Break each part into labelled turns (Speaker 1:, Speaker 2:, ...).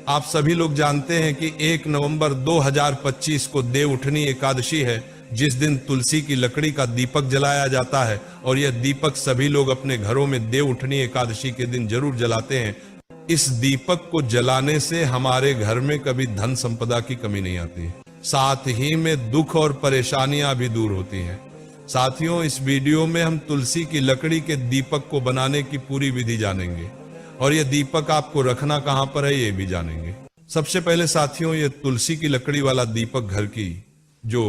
Speaker 1: आप सभी लोग जानते हैं कि 1 नवंबर 2025 को देव उठनी एकादशी है, जिस दिन तुलसी की लकड़ी का दीपक जलाया जाता है। और यह दीपक सभी लोग अपने घरों में देव उठनी एकादशी के दिन जरूर जलाते हैं। इस दीपक को जलाने से हमारे घर में कभी धन संपदा की कमी नहीं आती, साथ ही में दुख और परेशानियां भी दूर होती हैं। साथियों, इस वीडियो में हम तुलसी की लकड़ी के दीपक को बनाने की पूरी विधि जानेंगे और यह दीपक आपको रखना कहां पर है ये भी जानेंगे। सबसे पहले साथियों, ये तुलसी की लकड़ी वाला दीपक घर की जो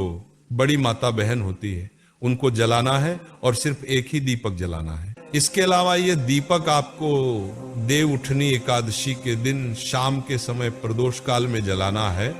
Speaker 1: बड़ी माता बहन होती है उनको जलाना है और सिर्फ एक ही दीपक जलाना है। इसके अलावा ये दीपक आपको देव उठनी एकादशी के दिन शाम के समय प्रदोष काल में जलाना है।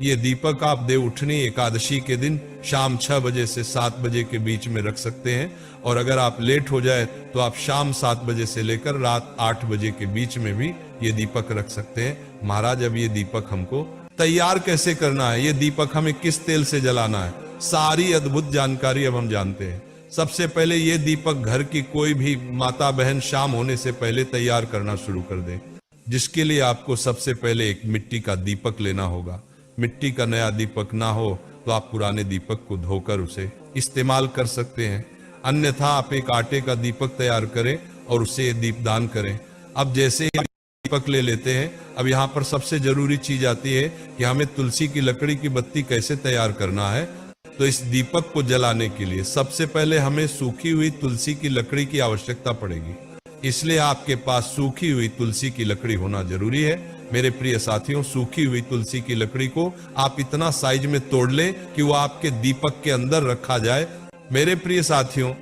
Speaker 1: ये दीपक आप देव उठनी एकादशी के दिन शाम 6 बजे से 7 बजे के बीच में रख सकते हैं, और अगर आप लेट हो जाए तो आप शाम 7 बजे से लेकर रात 8 बजे के बीच में भी ये दीपक रख सकते हैं। महाराज, अब ये दीपक हमको तैयार कैसे करना है, ये दीपक हमें किस तेल से जलाना है, सारी अद्भुत जानकारी अब हम जानते हैं। सबसे पहले ये दीपक घर की कोई भी माता बहन शाम होने से पहले तैयार करना शुरू कर दे, जिसके लिए आपको सबसे पहले एक मिट्टी का दीपक लेना होगा। मिट्टी का नया दीपक ना हो तो आप पुराने दीपक को धोकर उसे इस्तेमाल कर सकते हैं, अन्यथा आप एक आटे का दीपक तैयार करें और उसे दीपदान करें। अब जैसे ही दीपक ले लेते हैं, अब यहाँ पर सबसे जरूरी चीज आती है कि हमें तुलसी की लकड़ी की बत्ती कैसे तैयार करना है। तो इस दीपक को जलाने के लिए सबसे पहले हमें सूखी हुई तुलसी की लकड़ी की आवश्यकता पड़ेगी, इसलिए आपके पास सूखी हुई तुलसी की लकड़ी होना जरूरी है। मेरे प्रिय साथियों, सूखी हुई तुलसी की लकड़ी को आप इतना साइज में तोड़ लें कि वो आपके दीपक के अंदर रखा जाए। मेरे प्रिय साथियों,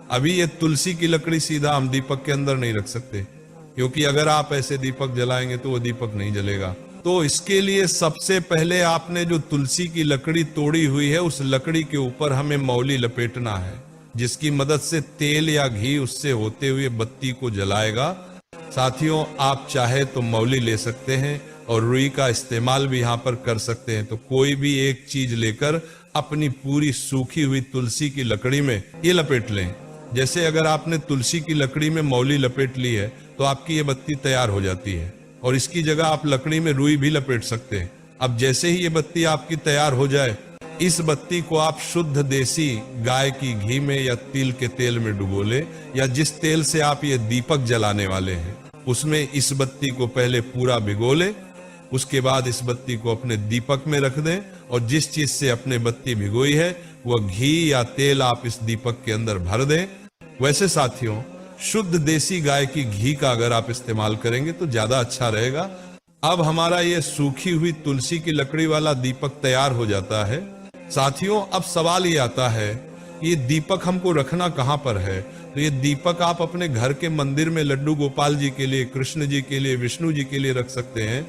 Speaker 1: अभी ये तुलसी की लकड़ी सीधा हम दीपक के अंदर नहीं रख सकते, क्योंकि अगर आप ऐसे दीपक जलाएंगे तो वो दीपक नहीं जलेगा। तो इसके लिए सबसे पहले आपने जो तुलसी की लकड़ी तोड़ी हुई है उस लकड़ी के ऊपर हमें मौली लपेटना है, जिसकी मदद से तेल या घी उससे होते हुए बत्ती को जलाएगा। साथियों, आप चाहे तो मौली ले सकते हैं और रुई का इस्तेमाल भी यहाँ पर कर सकते हैं। तो कोई भी एक चीज लेकर अपनी पूरी सूखी हुई तुलसी की लकड़ी में ये लपेट लें। जैसे अगर आपने तुलसी की लकड़ी में मौली लपेट ली है तो आपकी ये बत्ती तैयार हो जाती है, और इसकी जगह आप लकड़ी में रुई भी लपेट सकते हैं। अब जैसे ही ये बत्ती आपकी तैयार हो जाए, इस बत्ती को आप शुद्ध देसी गाय की घी में या तिल के तेल में डुबो ले, या जिस तेल से आप ये दीपक जलाने वाले हैं उसमें इस बत्ती को पहले पूरा भिगो ले। उसके बाद इस बत्ती को अपने दीपक में रख दें, और जिस चीज से अपने बत्ती भिगोई है वह घी या तेल आप इस दीपक के अंदर भर दें। वैसे साथियों, शुद्ध देसी गाय की घी का अगर आप इस्तेमाल करेंगे तो ज्यादा अच्छा रहेगा। अब हमारा ये सूखी हुई तुलसी की लकड़ी वाला दीपक तैयार हो जाता है। साथियों, अब सवाल ये आता है, ये दीपक हमको रखना कहां पर है। तो ये दीपक आप अपने घर के मंदिर में लड्डू गोपाल जी के लिए, कृष्ण जी के लिए, विष्णु जी के लिए रख सकते हैं,